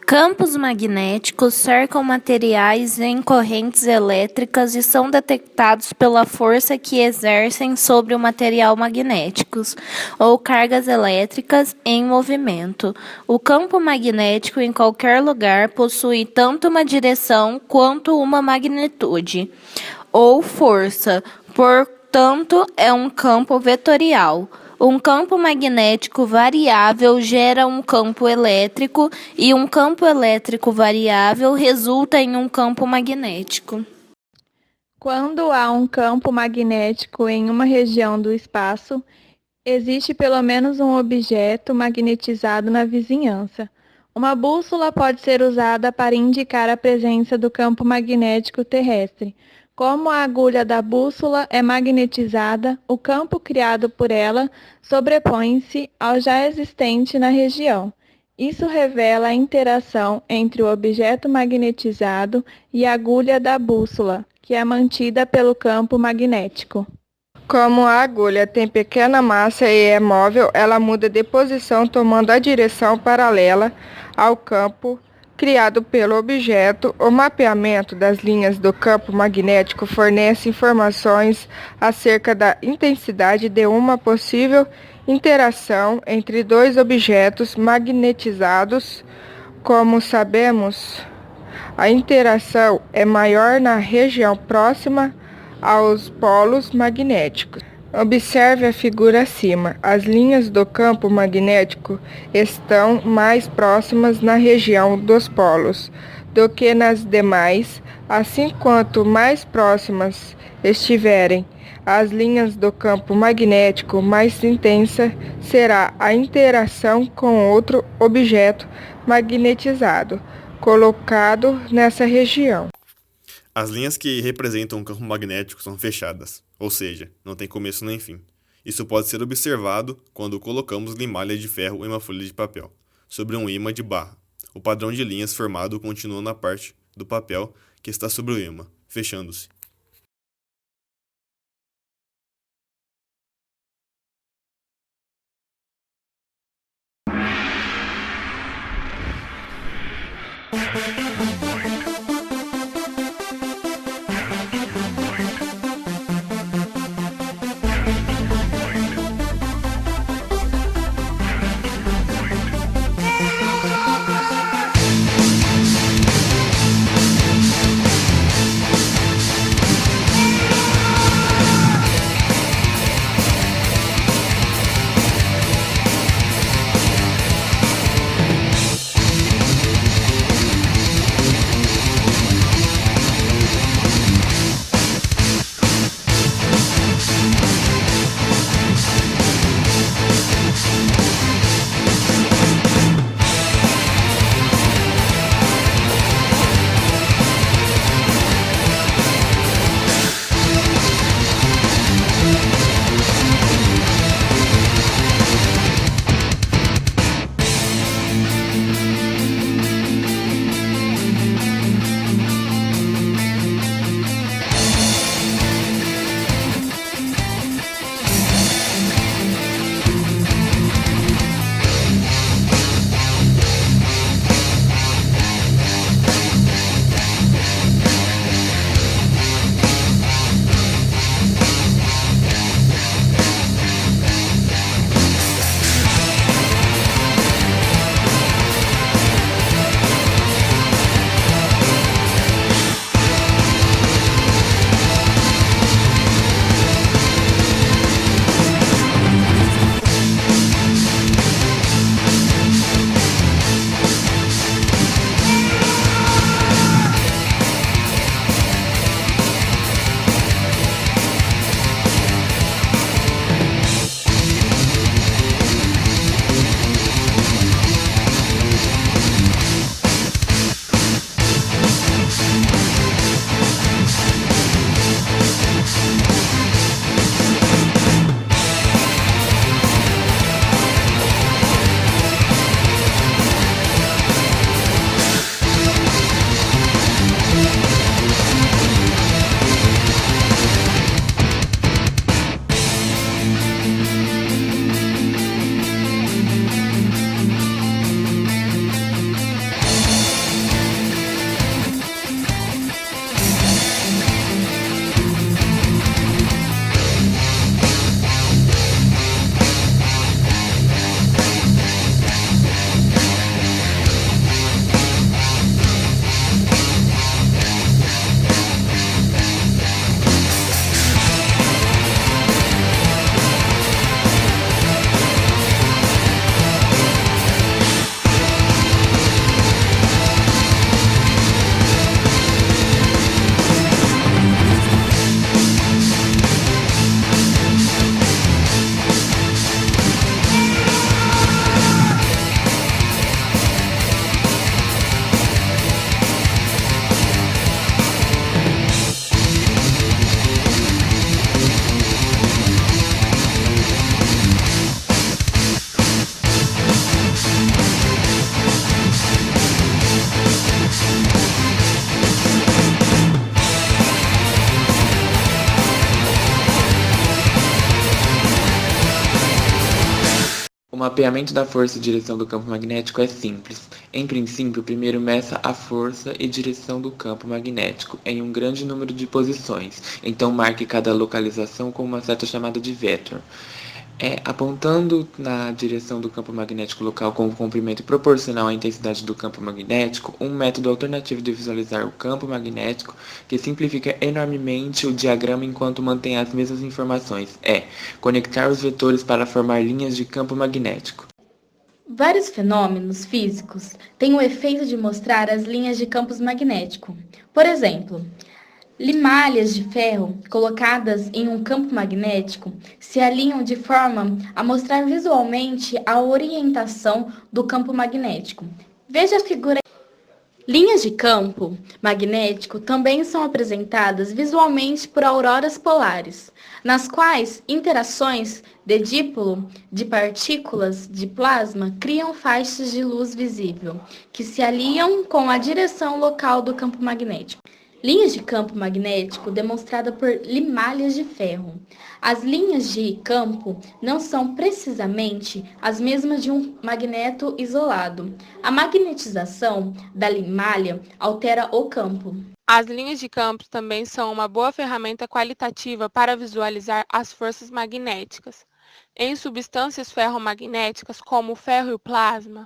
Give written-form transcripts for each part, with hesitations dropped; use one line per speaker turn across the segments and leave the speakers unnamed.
Campos magnéticos cercam materiais em correntes elétricas e são detectados pela força que exercem sobre o material magnéticos ou cargas elétricas em movimento. O campo magnético em qualquer lugar possui tanto uma direção quanto uma magnitude ou força, portanto, é um campo vetorial. Um campo magnético variável gera um campo elétrico e um campo elétrico variável resulta em um campo magnético.
Quando há um campo magnético em uma região do espaço, existe pelo menos um objeto magnetizado na vizinhança. Uma bússola pode ser usada para indicar a presença do campo magnético terrestre. Como a agulha da bússola é magnetizada, o campo criado por ela sobrepõe-se ao já existente na região. Isso revela a interação entre o objeto magnetizado e a agulha da bússola, que é mantida pelo campo magnético.
Como a agulha tem pequena massa e é móvel, ela muda de posição tomando a direção paralela ao campo criado pelo objeto. O mapeamento das linhas do campo magnético fornece informações acerca da intensidade de uma possível interação entre dois objetos magnetizados. Como sabemos, a interação é maior na região próxima aos polos magnéticos. Observe a figura acima. As linhas do campo magnético estão mais próximas na região dos polos do que nas demais. Assim, quanto mais próximas estiverem as linhas do campo magnético, mais intensa será a interação com outro objeto magnetizado colocado nessa região.
As linhas que representam um campo magnético são fechadas, ou seja, não tem começo nem fim. Isso pode ser observado quando colocamos limalha de ferro em uma folha de papel, sobre um ímã de barra. O padrão de linhas formado continua na parte do papel que está sobre o ímã, fechando-se.
mapeamento da força e direção do campo magnético é simples. Em princípio, primeiro meça a força e direção do campo magnético em um grande número de posições, então marque cada localização com uma seta chamada de vetor. Apontando na direção do campo magnético local com o comprimento proporcional à intensidade do campo magnético, um método alternativo de visualizar o campo magnético que simplifica enormemente o diagrama enquanto mantém as mesmas informações é conectar os vetores para formar linhas de campo magnético.
Vários fenômenos físicos têm o efeito de mostrar as linhas de campos magnéticos. Por exemplo, limalhas de ferro colocadas em um campo magnético se alinham de forma a mostrar visualmente a orientação do campo magnético. Veja a figura. Linhas de campo magnético também são apresentadas visualmente por auroras polares, nas quais interações de dipolo de partículas de plasma criam faixas de luz visível, que se alinham com a direção local do campo magnético. Linhas de campo magnético demonstrada por limalhas de ferro. As linhas de campo não são precisamente as mesmas de um magneto isolado. A magnetização da limalha altera o campo.
As linhas de campo também são uma boa ferramenta qualitativa para visualizar as forças magnéticas. Em substâncias ferromagnéticas, como o ferro e o plasma,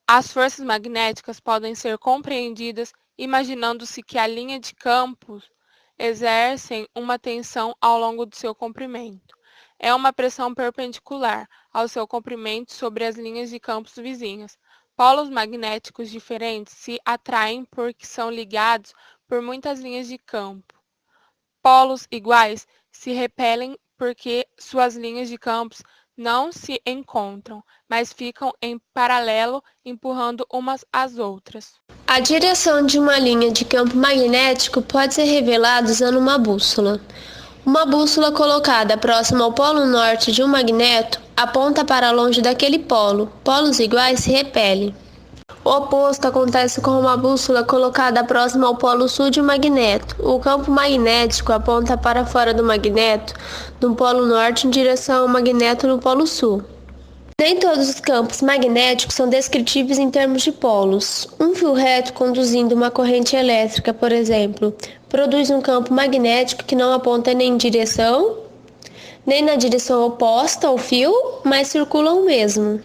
as forças magnéticas podem ser compreendidas imaginando-se que a linha de campos exercem uma tensão ao longo do seu comprimento. É uma pressão perpendicular ao seu comprimento sobre as linhas de campos vizinhas. Polos magnéticos diferentes se atraem porque são ligados por muitas linhas de campo. Polos iguais se repelem porque suas linhas de campos não se encontram, mas ficam em paralelo, empurrando umas às outras.
A direção de uma linha de campo magnético pode ser revelada usando uma bússola. Uma bússola colocada próxima ao polo norte de um magneto aponta para longe daquele polo. Polos iguais se repelem. O oposto acontece com uma bússola colocada próxima ao polo sul de um magneto. O campo magnético aponta para fora do magneto, no polo norte em direção ao magneto no polo sul. Nem todos os campos magnéticos são descritíveis em termos de polos. Um fio reto conduzindo uma corrente elétrica, por exemplo, produz um campo magnético que não aponta nem em direção, nem na direção oposta ao fio, mas circula o mesmo.